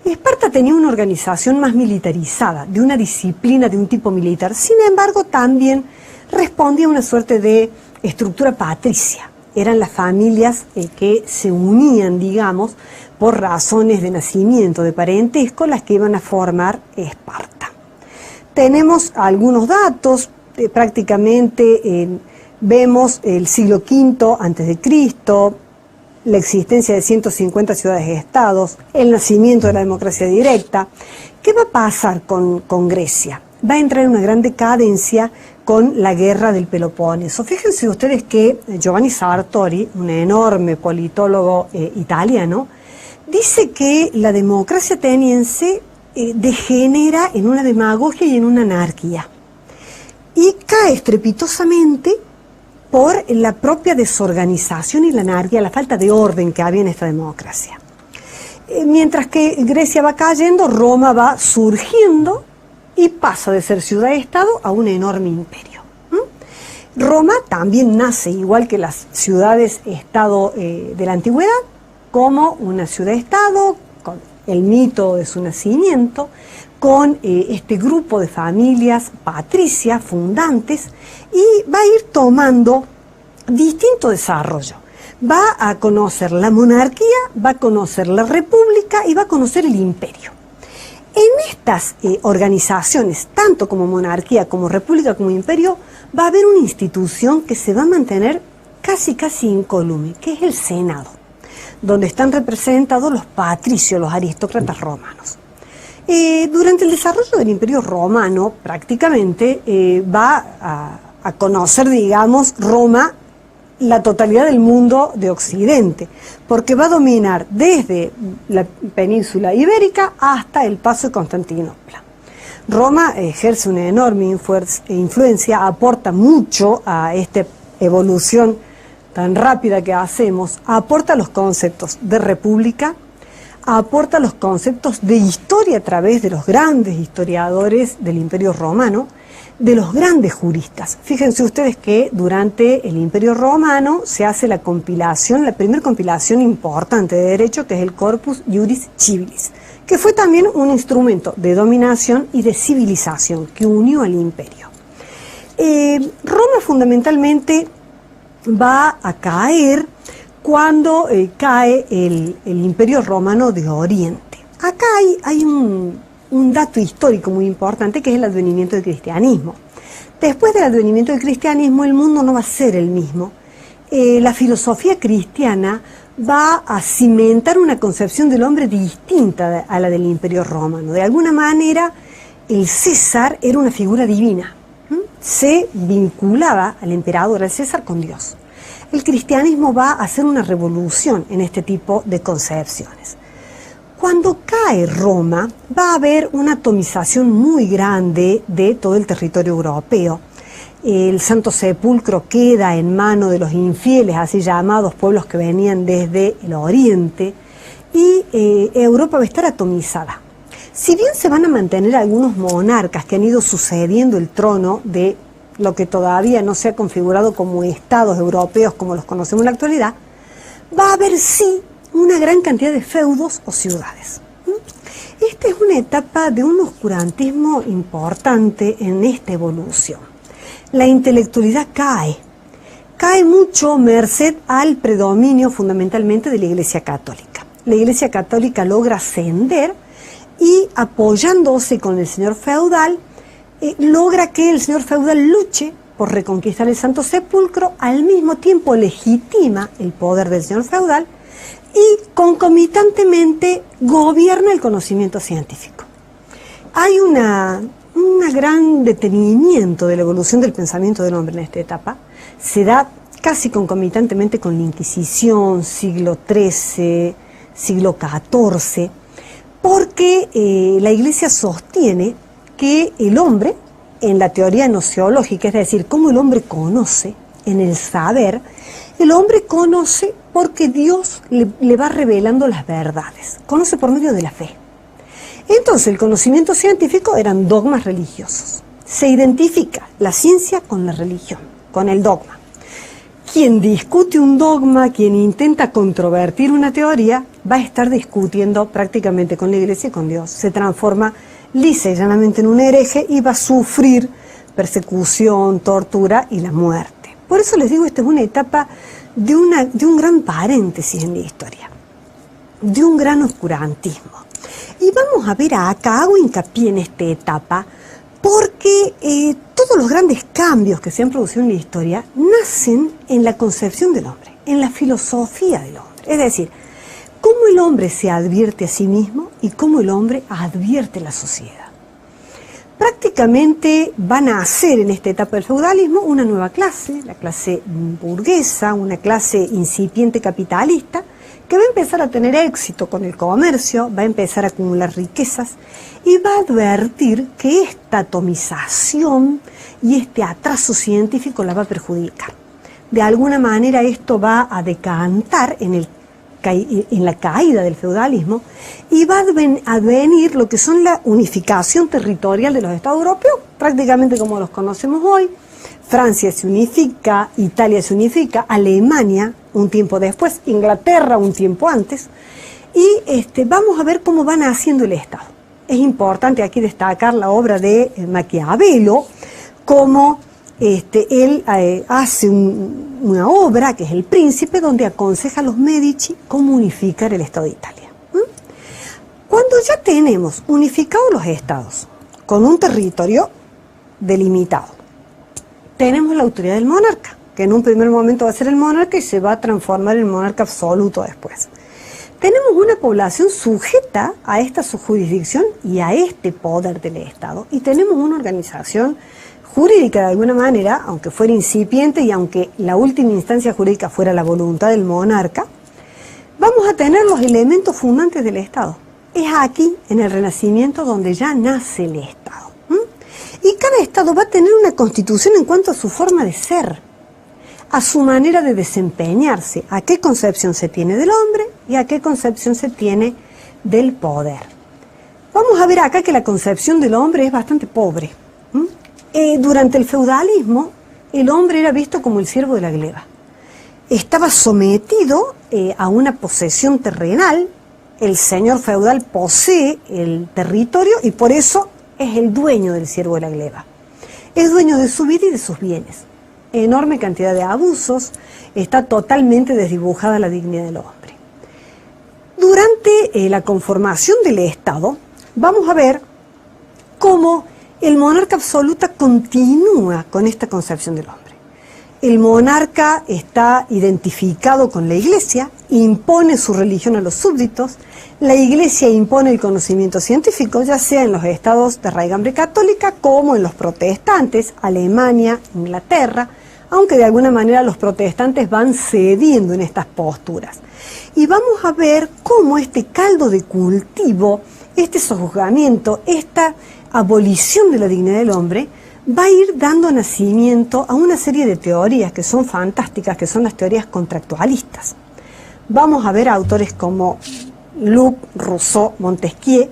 [SPEAKER 1] Esparta tenía una organización más militarizada, de una disciplina de un tipo militar, sin embargo también respondía a una suerte de estructura patricia. Eran las familias que se unían, digamos, por razones de nacimiento, de parentesco, las que iban a formar Esparta. Tenemos algunos datos, prácticamente vemos el siglo V antes de Cristo, la existencia de 150 ciudades-estados, el nacimiento de la democracia directa. ¿Qué va a pasar con Grecia? Va a entrar en una gran decadencia con la guerra del Peloponeso. Fíjense ustedes que Giovanni Sartori, un enorme politólogo italiano, dice que la democracia ateniense degenera en una demagogia y en una anarquía. Y cae estrepitosamente por la propia desorganización y la anarquía, la falta de orden que había en esta democracia. Mientras que Grecia va cayendo, Roma va surgiendo y pasa de ser ciudad-estado a un enorme imperio. Roma también nace, igual que las ciudades-estado de la antigüedad, como una ciudad-estado, con el mito de su nacimiento, con este grupo de familias patricias, fundantes, y va a ir tomando distinto desarrollo. Va a conocer la monarquía, va a conocer la república y va a conocer el imperio. En estas organizaciones, tanto como monarquía, como república, como imperio, va a haber una institución que se va a mantener casi incólume, que es el Senado, donde están representados los patricios, los aristócratas romanos. Durante el desarrollo del Imperio Romano, prácticamente va a conocer, digamos, Roma, la totalidad del mundo de Occidente, porque va a dominar desde la península ibérica hasta el Paso de Constantinopla. Roma ejerce una enorme influencia, aporta mucho a esta evolución tan rápida que hacemos, aporta los conceptos de república, aporta los conceptos de historia a través de los grandes historiadores del Imperio Romano, de los grandes juristas. Fíjense ustedes que durante el Imperio Romano se hace la compilación, la primera compilación importante de derecho, que es el Corpus Juris Civilis, que fue también un instrumento de dominación y de civilización que unió al imperio. Roma fundamentalmente va a caer cuando cae el Imperio Romano de Oriente. Acá hay un dato histórico muy importante, que es el advenimiento del cristianismo. Después del advenimiento del cristianismo, el mundo no va a ser el mismo. La filosofía cristiana va a cimentar una concepción del hombre distinta a la del Imperio Romano. De alguna manera, el César era una figura divina. Se vinculaba al emperador, al César, con Dios. El cristianismo va a hacer una revolución en este tipo de concepciones. Cuando cae Roma, va a haber una atomización muy grande de todo el territorio europeo. El Santo Sepulcro queda en manos de los infieles, así llamados pueblos que venían desde el oriente, y Europa va a estar atomizada. Si bien se van a mantener algunos monarcas que han ido sucediendo el trono de lo que todavía no se ha configurado como estados europeos como los conocemos en la actualidad, va a haber sí una gran cantidad de feudos o ciudades. Esta es una etapa de un oscurantismo importante en esta evolución. La intelectualidad cae mucho merced al predominio fundamentalmente de la Iglesia Católica. La Iglesia Católica logra ascender y, apoyándose con el señor feudal, logra que el señor feudal luche por reconquistar el Santo Sepulcro, al mismo tiempo legitima el poder del señor feudal y concomitantemente gobierna el conocimiento científico. Hay un gran detenimiento de la evolución del pensamiento del hombre en esta etapa. Se da casi concomitantemente con la Inquisición, siglo XIII, siglo XIV, porque la Iglesia sostiene que el hombre, en la teoría gnoseológica, es decir, cómo el hombre conoce, en el saber, el hombre conoce porque Dios le va revelando las verdades, conoce por medio de la fe. Entonces el conocimiento científico eran dogmas religiosos. Se identifica la ciencia con la religión, con el dogma. Quien discute un dogma, quien intenta controvertir una teoría, va a estar discutiendo prácticamente con la Iglesia y con Dios. Se transforma lisa y llanamente en un hereje y va a sufrir persecución, tortura y la muerte. Por eso les digo, esta es una etapa de un gran paréntesis en la historia, de un gran oscurantismo. Y vamos a ver acá, hago hincapié en esta etapa, porque todos los grandes cambios que se han producido en la historia nacen en la concepción del hombre, en la filosofía del hombre. Es decir, cómo el hombre se advierte a sí mismo y cómo el hombre advierte la sociedad. Prácticamente van a nacer en esta etapa del feudalismo una nueva clase, la clase burguesa, una clase incipiente capitalista, que va a empezar a tener éxito con el comercio, va a empezar a acumular riquezas y va a advertir que esta atomización y este atraso científico la va a perjudicar. De alguna manera esto va a decantar en la caída del feudalismo y va a advenir lo que son la unificación territorial de los estados europeos, prácticamente como los conocemos hoy. Francia se unifica, Italia se unifica, Alemania un tiempo después, Inglaterra un tiempo antes, y vamos a ver cómo van haciendo el Estado. Es importante aquí destacar la obra de Maquiavelo como él hace una obra, que es El Príncipe, donde aconseja a los Medici cómo unificar el Estado de Italia. Cuando ya tenemos unificados los estados, con un territorio delimitado, tenemos la autoridad del monarca, que en un primer momento va a ser el monarca y se va a transformar en monarca absoluto después. Tenemos una población sujeta a esta jurisdicción y a este poder del Estado, y tenemos una organización jurídica de alguna manera, aunque fuera incipiente y aunque la última instancia jurídica fuera la voluntad del monarca, vamos a tener los elementos fundantes del Estado. Es aquí, en el Renacimiento, donde ya nace el Estado. Y cada Estado va a tener una constitución en cuanto a su forma de ser, a su manera de desempeñarse, a qué concepción se tiene del hombre y a qué concepción se tiene del poder. Vamos a ver acá que la concepción del hombre es bastante pobre. Durante el feudalismo, el hombre era visto como el siervo de la gleba. Estaba sometido a una posesión terrenal. El señor feudal posee el territorio y por eso es el dueño del siervo de la gleba. Es dueño de su vida y de sus bienes. Enorme cantidad de abusos, está totalmente desdibujada la dignidad del hombre. Durante la conformación del Estado, vamos a ver cómo el monarca absoluto continúa con esta concepción del hombre. El monarca está identificado con la Iglesia, impone su religión a los súbditos, la Iglesia impone el conocimiento científico, ya sea en los estados de raigambre católica como en los protestantes, Alemania, Inglaterra, aunque de alguna manera los protestantes van cediendo en estas posturas. Y vamos a ver cómo este caldo de cultivo, este sojuzgamiento, esta abolición de la dignidad del hombre, va a ir dando nacimiento a una serie de teorías que son fantásticas, que son las teorías contractualistas. Vamos a ver autores como Locke, Rousseau, Montesquieu,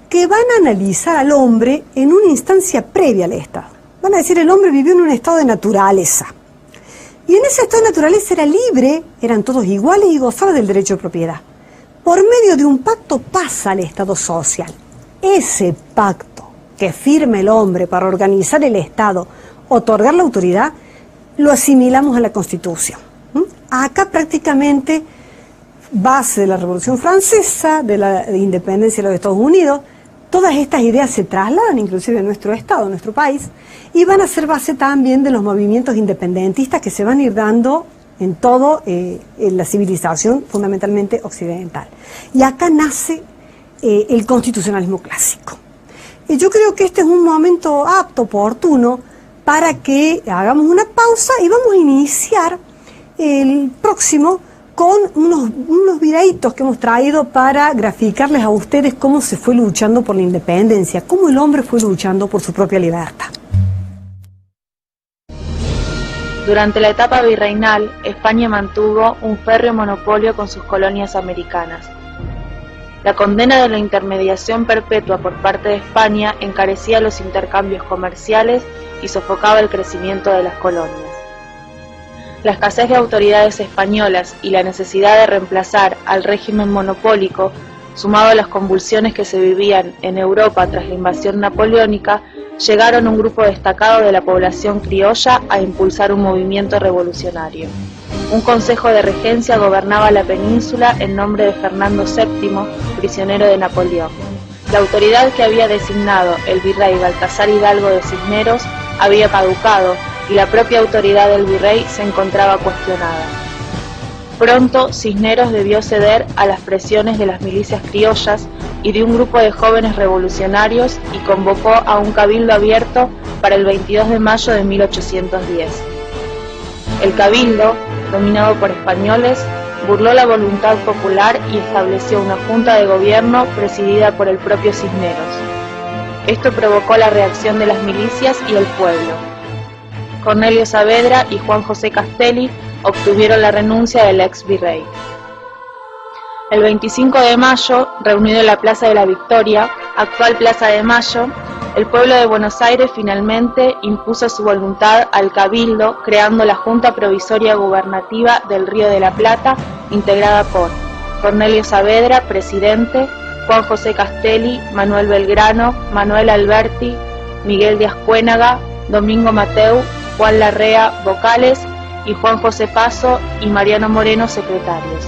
[SPEAKER 1] que van a analizar al hombre en una instancia previa al Estado. Van a decir, el hombre vivió en un estado de naturaleza. Y en ese estado de naturaleza era libre, eran todos iguales y gozaba del derecho de propiedad. Por medio de un pacto pasa al estado social. Ese pacto que firma el hombre para organizar el Estado, otorgar la autoridad, lo asimilamos a la Constitución. Acá prácticamente, base de la Revolución Francesa, de la independencia de los Estados Unidos, todas estas ideas se trasladan inclusive a nuestro Estado, a nuestro país, y van a ser base también de los movimientos independentistas que se van a ir dando en todo en la civilización fundamentalmente occidental. Y acá nace el constitucionalismo clásico. Y yo creo que este es un momento apto, oportuno, para que hagamos una pausa y vamos a iniciar el próximo con unos videitos que hemos traído para graficarles a ustedes cómo se fue luchando por la independencia, cómo el hombre fue luchando por su propia libertad.
[SPEAKER 2] Durante la etapa virreinal, España mantuvo un férreo monopolio con sus colonias americanas. La condena de la intermediación perpetua por parte de España encarecía los intercambios comerciales y sofocaba el crecimiento de las colonias. La escasez de autoridades españolas y la necesidad de reemplazar al régimen monopólico, sumado a las convulsiones que se vivían en Europa tras la invasión napoleónica, llegaron un grupo destacado de la población criolla a impulsar un movimiento revolucionario. Un consejo de regencia gobernaba la península en nombre de Fernando VII, prisionero de Napoleón. La autoridad que había designado el virrey Baltasar Hidalgo de Cisneros había caducado y la propia autoridad del virrey se encontraba cuestionada. Pronto Cisneros debió ceder a las presiones de las milicias criollas y de un grupo de jóvenes revolucionarios y convocó a un cabildo abierto para el 22 de mayo de 1810. El cabildo, dominado por españoles, burló la voluntad popular y estableció una junta de gobierno presidida por el propio Cisneros. Esto provocó la reacción de las milicias y el pueblo. Cornelio Saavedra y Juan José Castelli obtuvieron la renuncia del ex virrey. El 25 de mayo, reunido en la Plaza de la Victoria, actual Plaza de Mayo, el pueblo de Buenos Aires finalmente impuso su voluntad al Cabildo, creando la Junta Provisoria Gubernativa del Río de la Plata, integrada por Cornelio Saavedra, presidente, Juan José Castelli, Manuel Belgrano, Manuel Alberti, Miguel Díaz Cuénaga, Domingo Mateu, Juan Larrea, vocales, y Juan José Paso y Mariano Moreno, secretarios.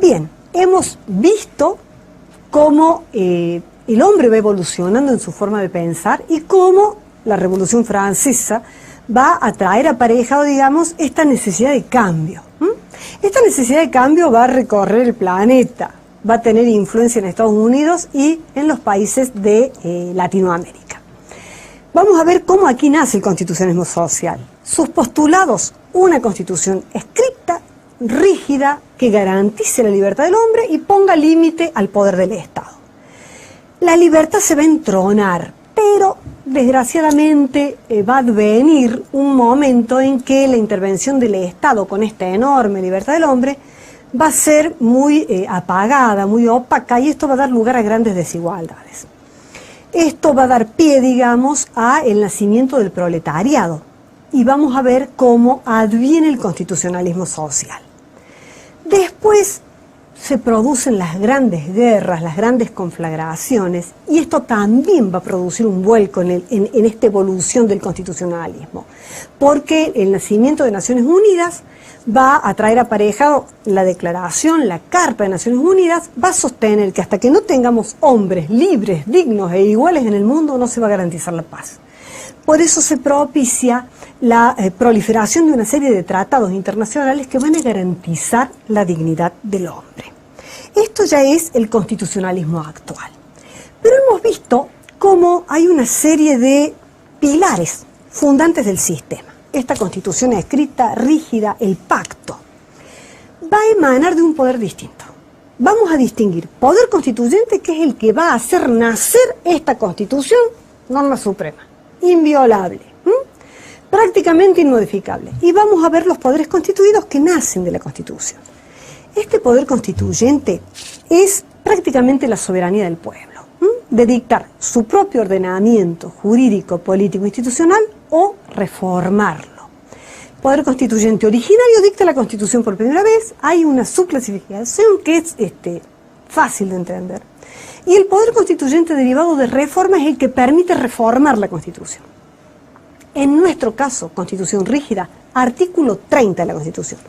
[SPEAKER 1] Bien, hemos visto cómo el hombre va evolucionando en su forma de pensar y cómo la Revolución Francesa va a traer aparejado, digamos, esta necesidad de cambio. Esta necesidad de cambio va a recorrer el planeta, va a tener influencia en Estados Unidos y en los países de Latinoamérica. Vamos a ver cómo aquí nace el constitucionalismo social. Sus postulados: una constitución estricta, rígida, que garantice la libertad del hombre y ponga límite al poder del Estado. La libertad se va a entronar, pero desgraciadamente va a advenir un momento en que la intervención del Estado con esta enorme libertad del hombre va a ser muy apagada, muy opaca, y esto va a dar lugar a grandes desigualdades. Esto va a dar pie, digamos, a el nacimiento del proletariado, y vamos a ver cómo adviene el constitucionalismo social. Después se producen las grandes guerras, las grandes conflagraciones, y esto también va a producir un vuelco en esta evolución del constitucionalismo, porque el nacimiento de Naciones Unidas va a traer aparejado la declaración, la Carta de Naciones Unidas, va a sostener que hasta que no tengamos hombres libres, dignos e iguales en el mundo, no se va a garantizar la paz. Por eso se propicia la proliferación de una serie de tratados internacionales que van a garantizar la dignidad del hombre. Esto ya es el constitucionalismo actual. Pero hemos visto cómo hay una serie de pilares fundantes del sistema. Esta constitución escrita, rígida, el pacto, va a emanar de un poder distinto. Vamos a distinguir poder constituyente, que es el que va a hacer nacer esta constitución, norma suprema, inviolable, prácticamente inmodificable. Y vamos a ver los poderes constituidos que nacen de la Constitución. Este poder constituyente es prácticamente la soberanía del pueblo, de dictar su propio ordenamiento jurídico, político, institucional o reformarlo. El poder constituyente originario dicta la Constitución por primera vez, hay una subclasificación que es fácil de entender. Y el poder constituyente derivado de reforma es el que permite reformar la Constitución. En nuestro caso, Constitución rígida, artículo 30 de la Constitución.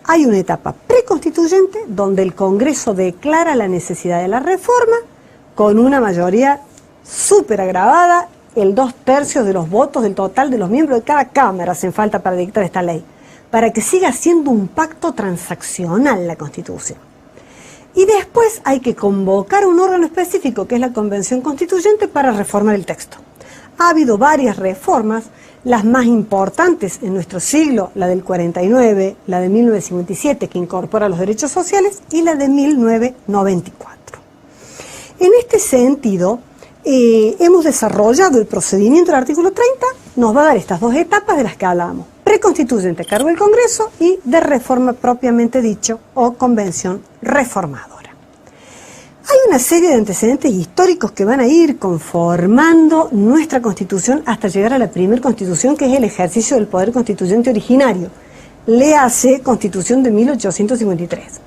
[SPEAKER 1] Hay una etapa preconstituyente donde el Congreso declara la necesidad de la reforma con una mayoría súper agravada, el 2/3 de los votos del total de los miembros de cada Cámara hacen falta para dictar esta ley, para que siga siendo un pacto transaccional la Constitución. Y después hay que convocar un órgano específico, que es la Convención Constituyente, para reformar el texto. Ha habido varias reformas, las más importantes en nuestro siglo, la del 49, la de 1957, que incorpora los derechos sociales, y la de 1994. En este sentido, hemos desarrollado el procedimiento del artículo 30, nos va a dar estas dos etapas de las que hablábamos: preconstituyente a cargo del Congreso y de reforma propiamente dicho o convención reformadora. Hay una serie de antecedentes históricos que van a ir conformando nuestra Constitución hasta llegar a la primera Constitución, que es el ejercicio del poder constituyente originario. Léase Constitución de 1853.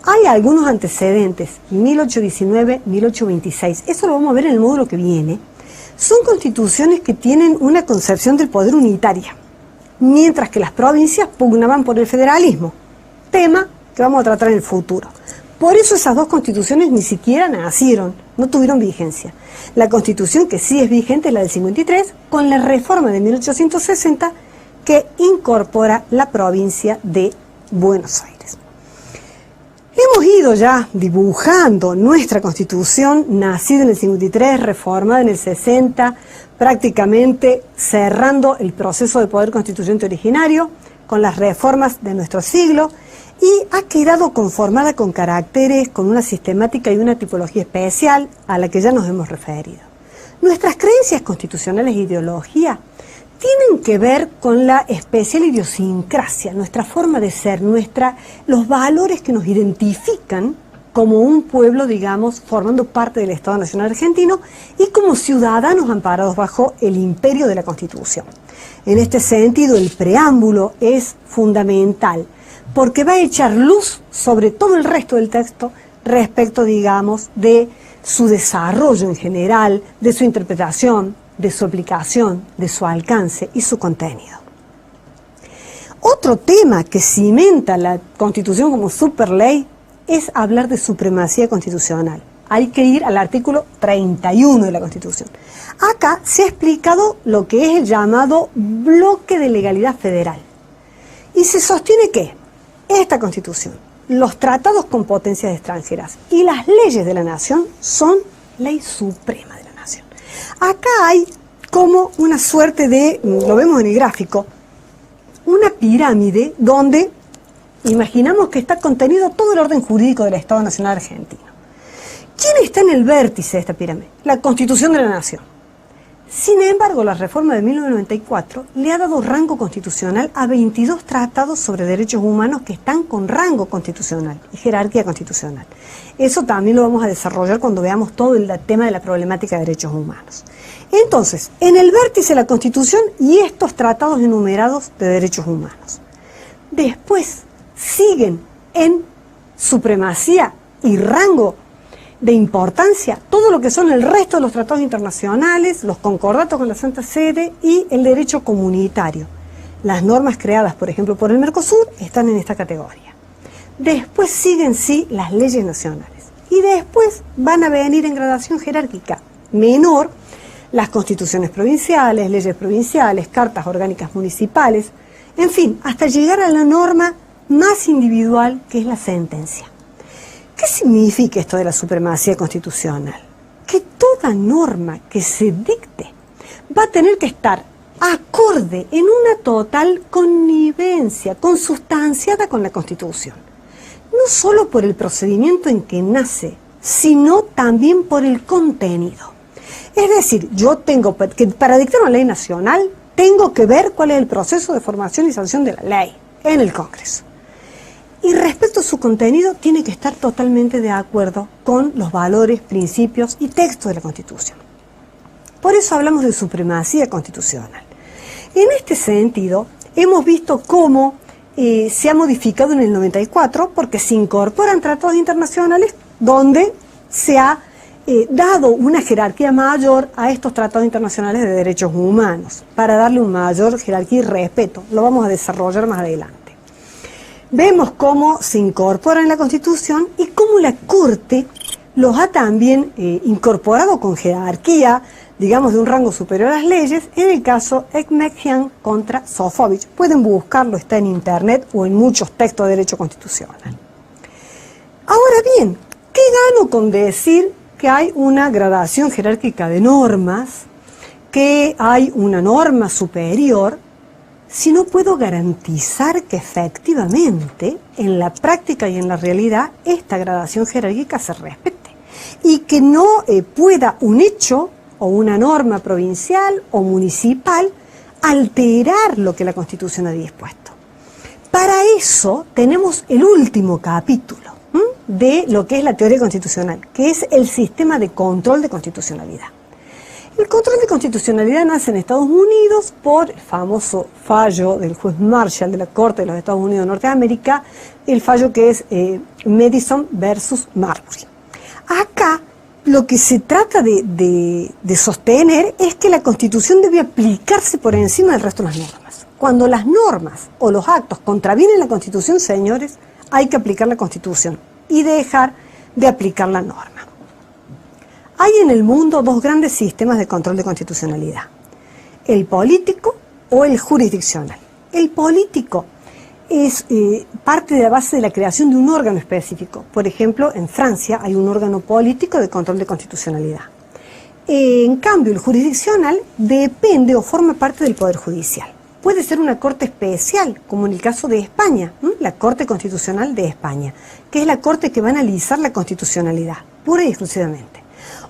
[SPEAKER 1] Hay algunos antecedentes, 1819, 1826, eso lo vamos a ver en el módulo que viene. Son constituciones que tienen una concepción del poder unitaria, mientras que las provincias pugnaban por el federalismo, tema que vamos a tratar en el futuro. Por eso esas dos constituciones ni siquiera nacieron, no tuvieron vigencia. La constitución que sí es vigente es la del 53, con la reforma de 1860 que incorpora la provincia de Buenos Aires. Hemos ido ya dibujando nuestra Constitución, nacida en el 53, reformada en el 60, prácticamente cerrando el proceso de poder constituyente originario con las reformas de nuestro siglo, y ha quedado conformada con caracteres, con una sistemática y una tipología especial a la que ya nos hemos referido. Nuestras creencias constitucionales e ideología tienen que ver con la especial idiosincrasia, nuestra forma de ser, los valores que nos identifican como un pueblo, digamos, formando parte del Estado Nacional Argentino y como ciudadanos amparados bajo el imperio de la Constitución. En este sentido, el preámbulo es fundamental, porque va a echar luz sobre todo el resto del texto respecto, digamos, de su desarrollo en general, de su interpretación, de su aplicación, de su alcance y su contenido. Otro tema que cimenta la Constitución como superley es hablar de supremacía constitucional. Hay que ir al artículo 31 de la Constitución. Acá se ha explicado lo que es el llamado bloque de legalidad federal. Y se sostiene que esta Constitución, los tratados con potencias extranjeras y las leyes de la nación son ley suprema de la nación. Acá hay como una suerte de, lo vemos en el gráfico, una pirámide donde imaginamos que está contenido todo el orden jurídico del Estado Nacional Argentino. ¿Quién está en el vértice de esta pirámide? La Constitución de la Nación. Sin embargo, la reforma de 1994 le ha dado rango constitucional a 22 tratados sobre derechos humanos que están con rango constitucional y jerarquía constitucional. Eso también lo vamos a desarrollar cuando veamos todo el tema de la problemática de derechos humanos. Entonces, en el vértice la Constitución y estos tratados enumerados de derechos humanos. Después siguen en supremacía y rango de importancia todo lo que son el resto de los tratados internacionales, los concordatos con la Santa Sede y el derecho comunitario. Las normas creadas, por ejemplo, por el Mercosur están en esta categoría. Después siguen, sí, las leyes nacionales. Y después van a venir en gradación jerárquica menor las constituciones provinciales, leyes provinciales, cartas orgánicas municipales, en fin, hasta llegar a la norma más individual que es la sentencia. ¿Qué significa esto de la supremacía constitucional? Que toda norma que se dicte va a tener que estar acorde en una total connivencia, consustanciada con la Constitución. No solo por el procedimiento en que nace, sino también por el contenido. Es decir, yo tengo que para dictar una ley nacional, tengo que ver cuál es el proceso de formación y sanción de la ley en el Congreso. Y respecto a su contenido, tiene que estar totalmente de acuerdo con los valores, principios y textos de la Constitución. Por eso hablamos de supremacía constitucional. En este sentido, hemos visto cómo se ha modificado en el 94, porque se incorporan tratados internacionales donde se ha dado una jerarquía mayor a estos tratados internacionales de derechos humanos, para darle una mayor jerarquía y respeto. Lo vamos a desarrollar más adelante. Vemos cómo se incorpora en la Constitución y cómo la Corte los ha también incorporado con jerarquía, digamos, de un rango superior a las leyes, en el caso Ekmekhian contra Sofovich. Pueden buscarlo, está en internet o en muchos textos de derecho constitucional. Ahora bien, ¿qué gano con decir que hay una gradación jerárquica de normas, que hay una norma superior, si no puedo garantizar que efectivamente en la práctica y en la realidad esta gradación jerárquica se respete y que no pueda un hecho o una norma provincial o municipal alterar lo que la Constitución ha dispuesto? Para eso tenemos el último capítulo de lo que es la teoría constitucional, que es el sistema de control de constitucionalidad. El control de constitucionalidad nace en Estados Unidos por el famoso fallo del juez Marshall de la Corte de los Estados Unidos de Norteamérica, el fallo que es Madison versus Marbury. Acá lo que se trata de sostener es que la Constitución debe aplicarse por encima del resto de las normas. Cuando las normas o los actos contravienen la Constitución, señores, hay que aplicar la Constitución y dejar de aplicar la norma. Hay en el mundo dos grandes sistemas de control de constitucionalidad: el político o el jurisdiccional. El político es parte de la base de la creación de un órgano específico. Por ejemplo, en Francia hay un órgano político de control de constitucionalidad. En cambio, el jurisdiccional depende o forma parte del Poder Judicial. Puede ser una corte especial, como en el caso de España, la Corte Constitucional de España, que es la corte que va a analizar la constitucionalidad, pura y exclusivamente.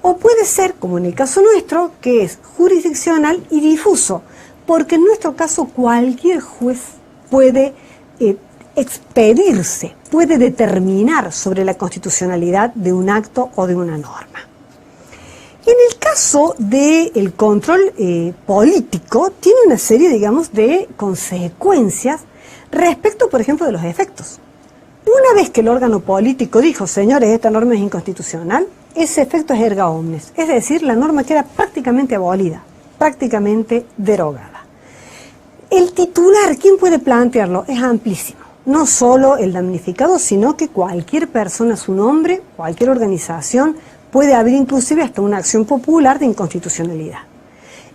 [SPEAKER 1] O puede ser, como en el caso nuestro, que es jurisdiccional y difuso, porque en nuestro caso cualquier juez puede expedirse, puede determinar sobre la constitucionalidad de un acto o de una norma. En el caso del control político, tiene una serie, digamos, de consecuencias respecto, por ejemplo, de los efectos. Una vez que el órgano político dijo, señores, esta norma es inconstitucional, ese efecto es erga omnes, es decir, la norma queda prácticamente abolida, prácticamente derogada. El titular, ¿quién puede plantearlo? Es amplísimo. No solo el damnificado, sino que cualquier persona a su nombre, cualquier organización, puede haber inclusive hasta una acción popular de inconstitucionalidad.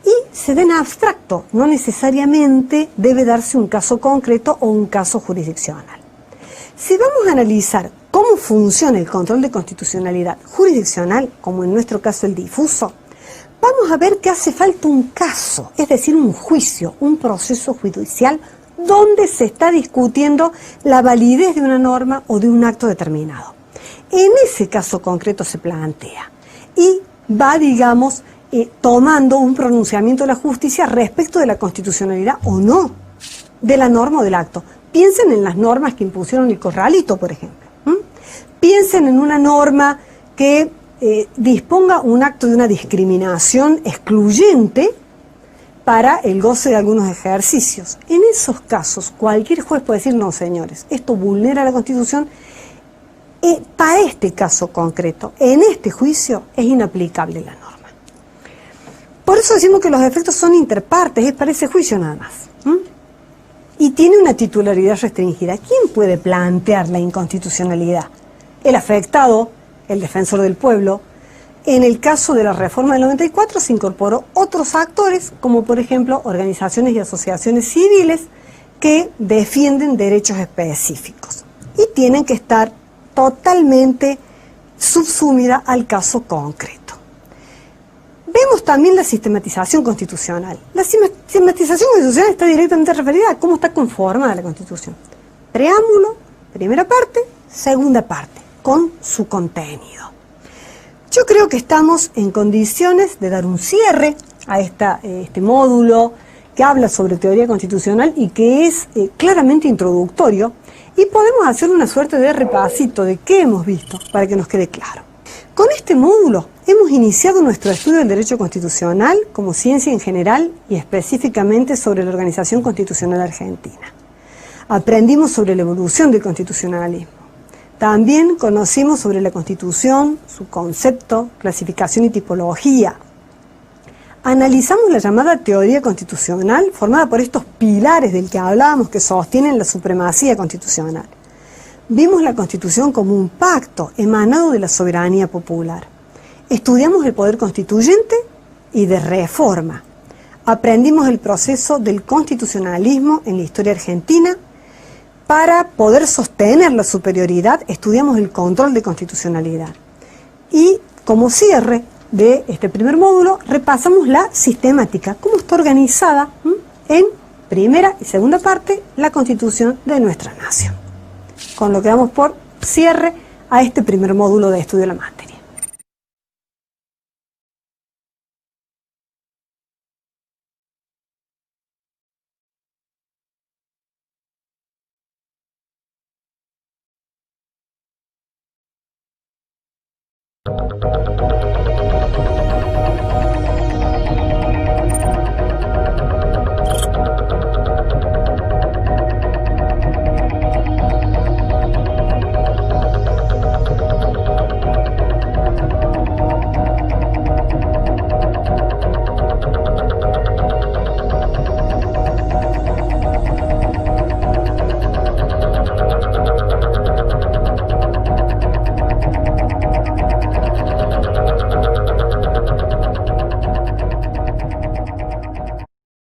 [SPEAKER 1] Y se da en abstracto, no necesariamente debe darse un caso concreto o un caso jurisdiccional. Si vamos a analizar cómo funciona el control de constitucionalidad jurisdiccional, como en nuestro caso el difuso, vamos a ver que hace falta un caso, es decir, un juicio, un proceso judicial donde se está discutiendo la validez de una norma o de un acto determinado. En ese caso concreto se plantea y va, digamos, tomando un pronunciamiento de la justicia respecto de la constitucionalidad o no de la norma o del acto. Piensen en las normas que impusieron el corralito, por ejemplo. Piensen en una norma que disponga un acto de una discriminación excluyente para el goce de algunos ejercicios. En esos casos, cualquier juez puede decir, no, señores, esto vulnera la Constitución. Para este caso concreto, en este juicio, es inaplicable la norma. Por eso decimos que los efectos son interpartes, es para ese juicio nada más. Y tiene una titularidad restringida. ¿Quién puede plantear la inconstitucionalidad? El afectado, el defensor del pueblo. En el caso de la reforma del 94 se incorporó otros actores, como por ejemplo organizaciones y asociaciones civiles que defienden derechos específicos. Y tienen que estar totalmente subsumida al caso concreto. Vemos también la sistematización constitucional. La sistematización constitucional está directamente referida a cómo está conformada la Constitución. Preámbulo, primera parte, segunda parte, con su contenido. Yo creo que estamos en condiciones de dar un cierre a este módulo que habla sobre teoría constitucional y que es claramente introductorio, y podemos hacer una suerte de repasito de qué hemos visto para que nos quede claro. Con este módulo hemos iniciado nuestro estudio del derecho constitucional como ciencia en general y específicamente sobre la organización constitucional argentina. Aprendimos sobre la evolución del constitucionalismo. También conocimos sobre la Constitución, su concepto, clasificación y tipología. Analizamos la llamada teoría constitucional, formada por estos pilares del que hablábamos que sostienen la supremacía constitucional. Vimos la Constitución como un pacto emanado de la soberanía popular. Estudiamos el poder constituyente y de reforma. Aprendimos el proceso del constitucionalismo en la historia argentina. Para poder sostener la superioridad, estudiamos el control de constitucionalidad. Y como cierre de este primer módulo, repasamos la sistemática, cómo está organizada en primera y segunda parte la Constitución de nuestra nación. Con lo que damos por cierre a este primer módulo de estudio de la materia.